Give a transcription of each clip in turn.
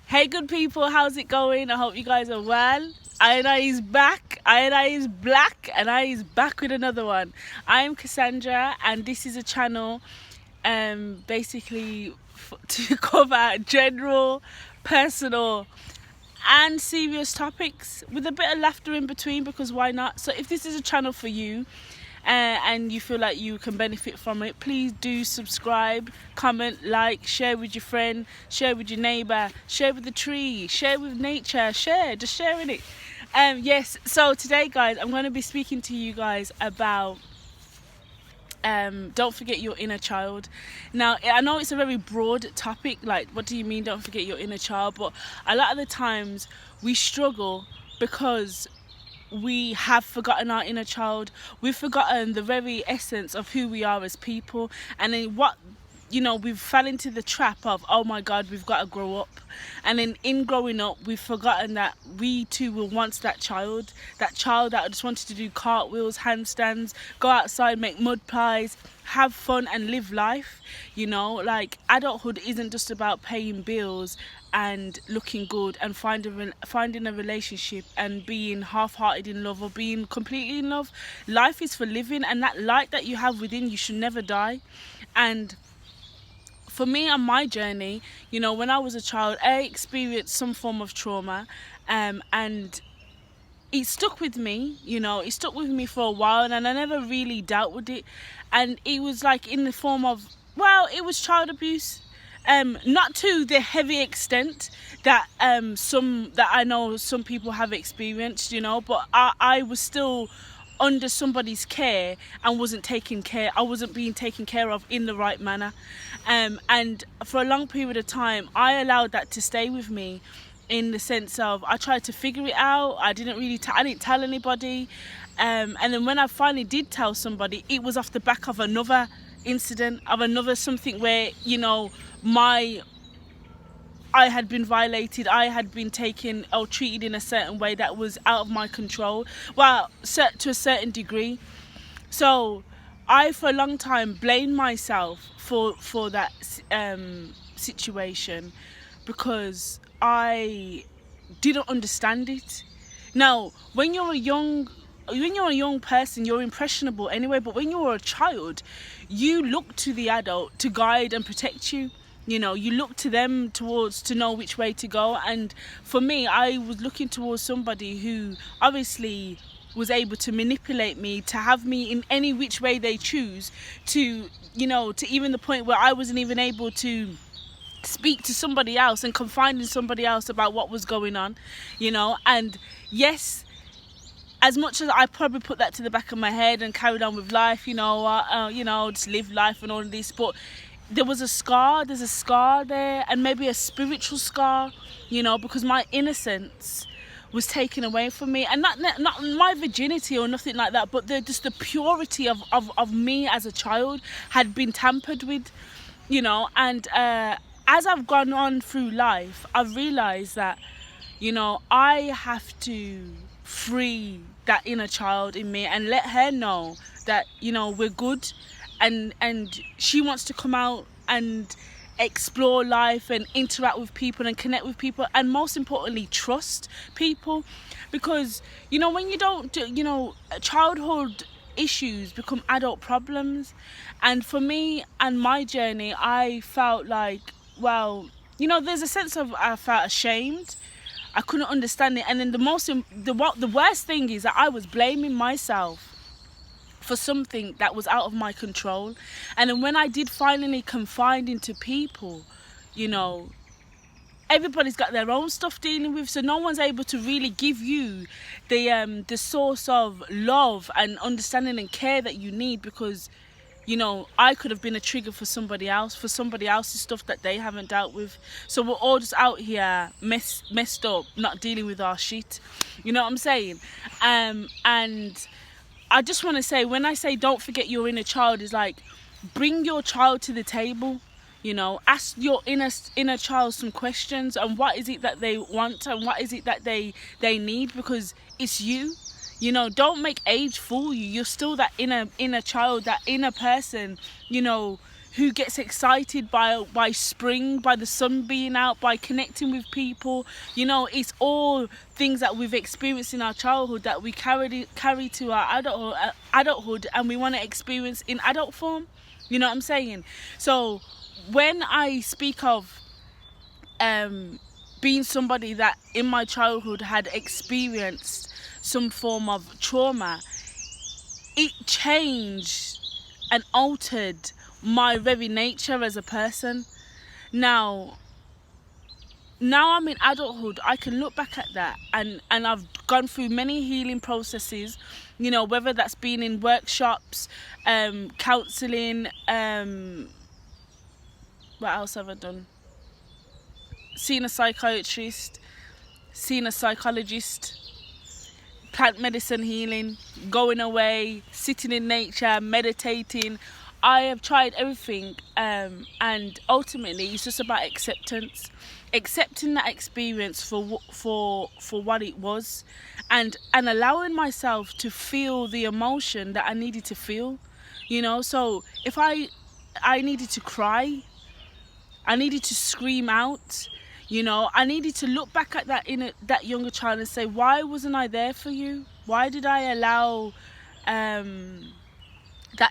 Hey good people, how's it going? I hope you guys are well. I is back, I is black, and I is back with another one. I'm Cassandra, and this is a channel basically to cover general, personal and serious topics with a bit of laughter in between, because why not? So if this is a channel for you and you feel like you can benefit from it, please do subscribe, comment, like, share with your friend, share with your neighbor, share with the tree, share with nature, just sharing it. Yes, so today guys, I'm going to be speaking to you guys about don't forget your inner child. Now, I know it's a very broad topic, like what do you mean don't forget your inner child, but a lot of the times we struggle because we have forgotten our inner child. We've forgotten the very essence of who we are as people, and then we've fell into the trap of, oh my god, we've got to grow up. And then in growing up, we've forgotten that we too were once that child that just wanted to do cartwheels, handstands, go outside, make mud pies, have fun and live life. Like, adulthood isn't just about paying bills and looking good and finding a relationship and being half-hearted in love or being completely in love. Life is for living, and that light that you have within you should never die. And for me, on my journey, when I was a child, I experienced some form of trauma, and it stuck with me. It stuck with me for a while, and I never really dealt with it. And it was like in the form of, well, it was child abuse. Not to the heavy extent that that I know some people have experienced, but I was still under somebody's care and I wasn't being taken care of in the right manner. And for a long period of time, I allowed that to stay with me, in the sense of I tried to figure it out. I didn't tell anybody. And then when I finally did tell somebody, it was off the back of another incident, of another something where, I had been violated, I had been taken or treated in a certain way that was out of my control, well, to a certain degree. So I, for a long time, blamed myself for that situation, because I didn't understand it. Now, when you're a young person, you're impressionable anyway, but when you're a child, you look to the adult to guide and protect you. You look to them to know which way to go. And for me, I was looking towards somebody who obviously was able to manipulate me, to have me in any which way they choose, to even the point where I wasn't even able to speak to somebody else and confide in somebody else about what was going on. And yes, as much as I probably put that to the back of my head and carried on with life, just live life and all of this, but there's a scar there, and maybe a spiritual scar, because my innocence was taken away from me, and not my virginity or nothing like that, but just the purity of me as a child had been tampered with. And as I've gone on through life, I've realized that I have to free that inner child in me and let her know that we're good, and she wants to come out and explore life and interact with people and connect with people, and most importantly, trust people. Because when you don't childhood issues become adult problems. And for me and my journey, I felt like, well, there's a sense of, I felt ashamed, I couldn't understand it. And then the worst thing is that I was blaming myself for something that was out of my control. And then when I did finally confide into people, everybody's got their own stuff dealing with, so no one's able to really give you the source of love and understanding and care that you need, because I could have been a trigger for somebody else's stuff that they haven't dealt with. So we're all just out here messed up, not dealing with our shit. You know what I'm saying? And I just want to say, when I say don't forget your inner child, is like, bring your child to the table. Ask your inner child some questions, and what is it that they want, and what is it that they need, because it's you. Don't make age fool you. You're still that inner child, that inner person, who gets excited by spring, by the sun being out, by connecting with people. You know, it's all things that we've experienced in our childhood that we carry to our adulthood, and we want to experience in adult form. You know what I'm saying? So when I speak of being somebody that in my childhood had experienced some form of trauma, it changed and altered my very nature as a person. Now I'm in adulthood, I can look back at that, and I've gone through many healing processes, you know, whether that's been in workshops, counselling, what else have I done? Seeing a psychiatrist, seeing a psychologist, plant medicine healing, going away, sitting in nature, meditating. I have tried everything, and ultimately it's just about accepting that experience for what it was, and allowing myself to feel the emotion that I needed to feel. You know, so if I needed to cry, I needed to scream out. You know, I needed to look back at that younger child and say, why wasn't I there for you? Why did I allow that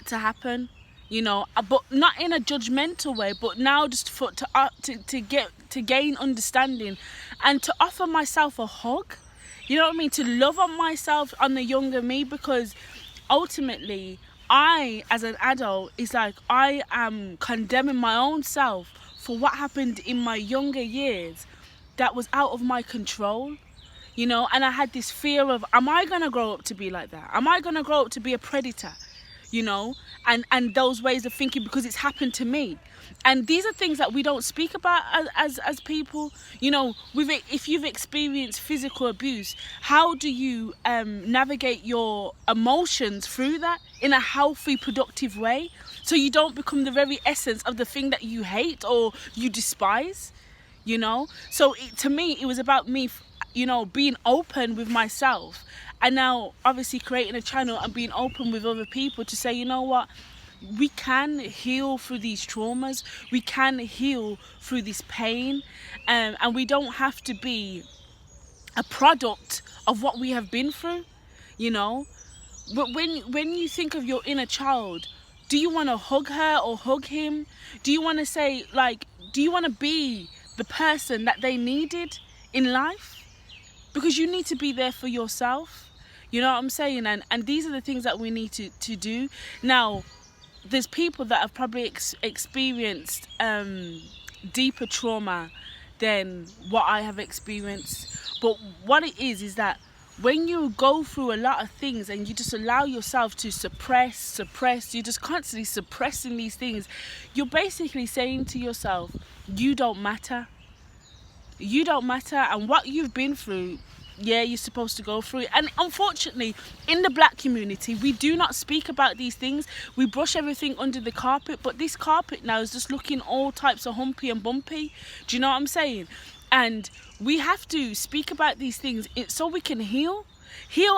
to happen? You know, but not in a judgmental way, but now just to gain understanding, and to offer myself a hug. You know what I mean? To love on myself, on the younger me, because ultimately I, as an adult, is like I am condemning my own self for what happened in my younger years that was out of my control. You know, and I had this fear of, am I going to grow up to be like that? Am I going to grow up to be a predator? You know, and those ways of thinking, because it's happened to me. And these are things that we don't speak about as people. You know, if you've experienced physical abuse, how do you navigate your emotions through that in a healthy, productive way, so you don't become the very essence of the thing that you hate or you despise? You know, so to me, it was about me, you know, being open with myself, and now obviously creating a channel and being open with other people to say, you know what, we can heal through these traumas, we can heal through this pain, and we don't have to be a product of what we have been through. You know, but when you think of your inner child, do you want to hug her or hug him? Do you want to say, like, do you want to be the person that they needed in life? Because you need to be there for yourself. You know what I'm saying? And these are the things that we need to do. Now, there's people that have probably experienced deeper trauma than what I have experienced. But what it is that when you go through a lot of things and you just allow yourself to suppress, you're just constantly suppressing these things, you're basically saying to yourself, you don't matter. You don't matter, and what you've been through, yeah, you're supposed to go through it. And unfortunately, in the black community, we do not speak about these things. We brush everything under the carpet, but this carpet now is just looking all types of humpy and bumpy. Do you know what I'm saying? And we have to speak about these things so we can heal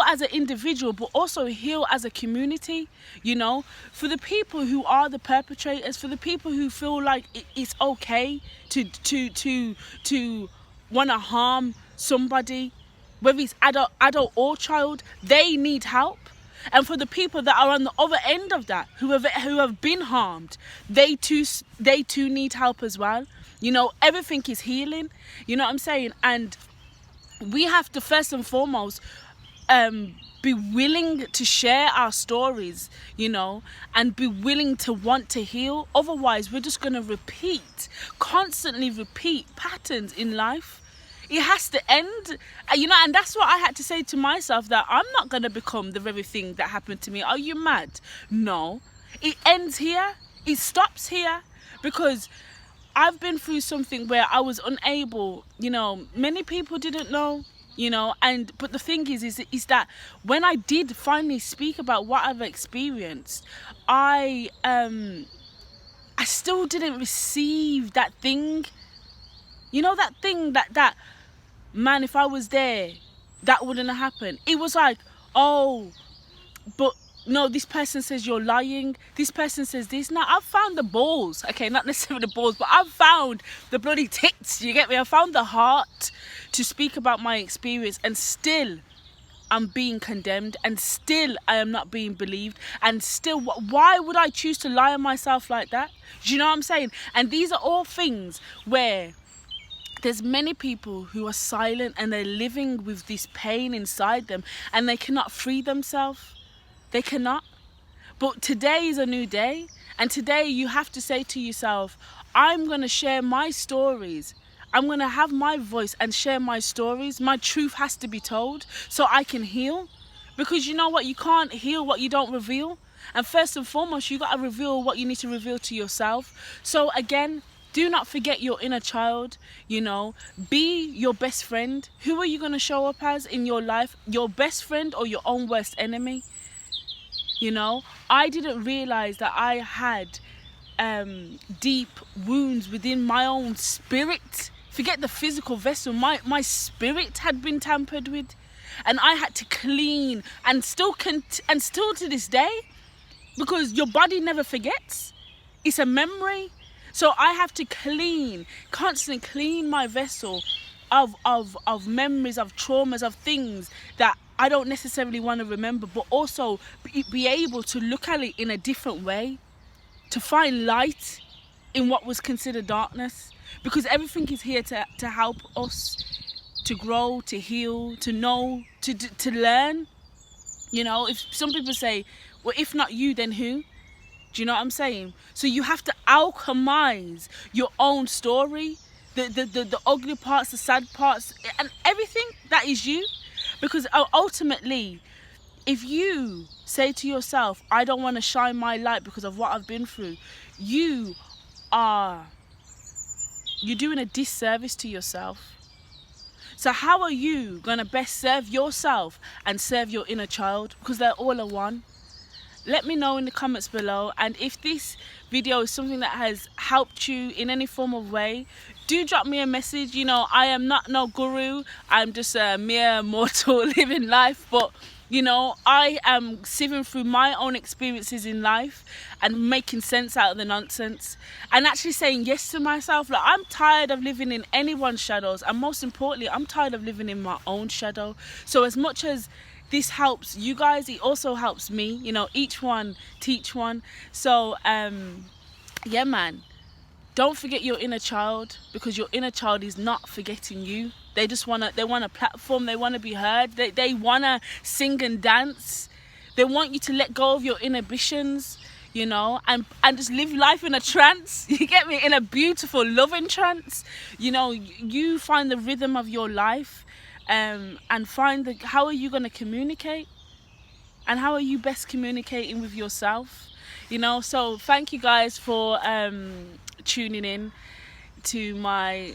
as an individual, but also heal as a community. You know, for the people who are the perpetrators, for the people who feel like it's okay to want to harm somebody, whether it's adult or child, they need help. And for the people that are on the other end of that, who have been harmed, they too need help as well. You know, everything is healing. You know what I'm saying? And we have to first and foremost be willing to share our stories, you know, and be willing to want to heal. Otherwise, we're just going to constantly repeat patterns in life. It has to end, you know, and that's what I had to say to myself, that I'm not going to become the very thing that happened to me. Are you mad? No. It ends here. It stops here, because I've been through something where I was unable, you know, many people didn't know, you know, but the thing is that when I did finally speak about what I've experienced, I still didn't receive that thing, you know, that thing that man, if I was there, that wouldn't have happened. It was like, oh, but no, this person says you're lying, this person says this. Now, I've found the balls, okay, not necessarily the balls, but I've found the bloody tits, you get me? I found the heart to speak about my experience, and still I'm being condemned, and still I am not being believed, and still, why would I choose to lie on myself like that? Do you know what I'm saying? And these are all things where there's many people who are silent, and they're living with this pain inside them, and they cannot free themselves. They cannot. But today is a new day, and today you have to say to yourself, I'm going to share my stories. I'm going to have my voice and share my stories. My truth has to be told so I can heal. Because you know what? You can't heal what you don't reveal. And first and foremost, you got to reveal what you need to reveal to yourself. So again, do not forget your inner child, you know. Be your best friend. Who are you going to show up as in your life? Your best friend or your own worst enemy? You know, I didn't realize that I had deep wounds within my own spirit. Forget the physical vessel. My spirit had been tampered with, and I had to clean, and still to this day, because your body never forgets. It's a memory. So I have to constantly clean my vessel of memories, of traumas, of things that I don't necessarily want to remember, but also be able to look at it in a different way, to find light in what was considered darkness, because everything is here to help us to grow, to heal, to know, to learn. You know, if some people say, well, if not you, then who? Do you know what I'm saying? So you have to alchemize your own story, the ugly parts, the sad parts, and everything that is you. Because ultimately, if you say to yourself, I don't want to shine my light because of what I've been through, you're doing a disservice to yourself. So how are you going to best serve yourself and serve your inner child? Because they're all a one. Let me know in the comments below, and if this video is something that has helped you in any form of way, do drop me a message. You know, I am not no guru, I'm just a mere mortal living life, but you know, I am sieving through my own experiences in life and making sense out of the nonsense, and actually saying yes to myself. Like, I'm tired of living in anyone's shadows, and most importantly, I'm tired of living in my own shadow. So as much as this helps you guys, it also helps me, you know, each one teach one. So yeah, man, don't forget your inner child, because your inner child is not forgetting you. They just want a platform, they want to be heard, they want to sing and dance, they want you to let go of your inhibitions, you know, and just live life in a trance. You get me? In a beautiful loving trance. You know, you find the rhythm of your life, and find how are you going to communicate, and how are you best communicating with yourself, you know. So thank you guys for tuning in to my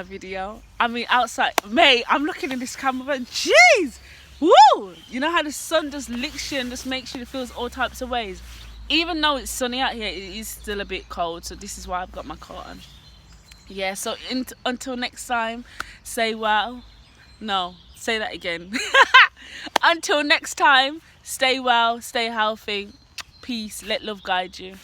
video. I mean, outside, mate, I'm looking in this camera, but jeez, woo, you know how the sun just licks you and just makes you feel all types of ways. Even though it's sunny out here, it is still a bit cold, so this is why I've got my coat on. Yeah, so until next time, say well. No, say that again. Until next time, stay well, stay healthy. Peace. Let love guide you.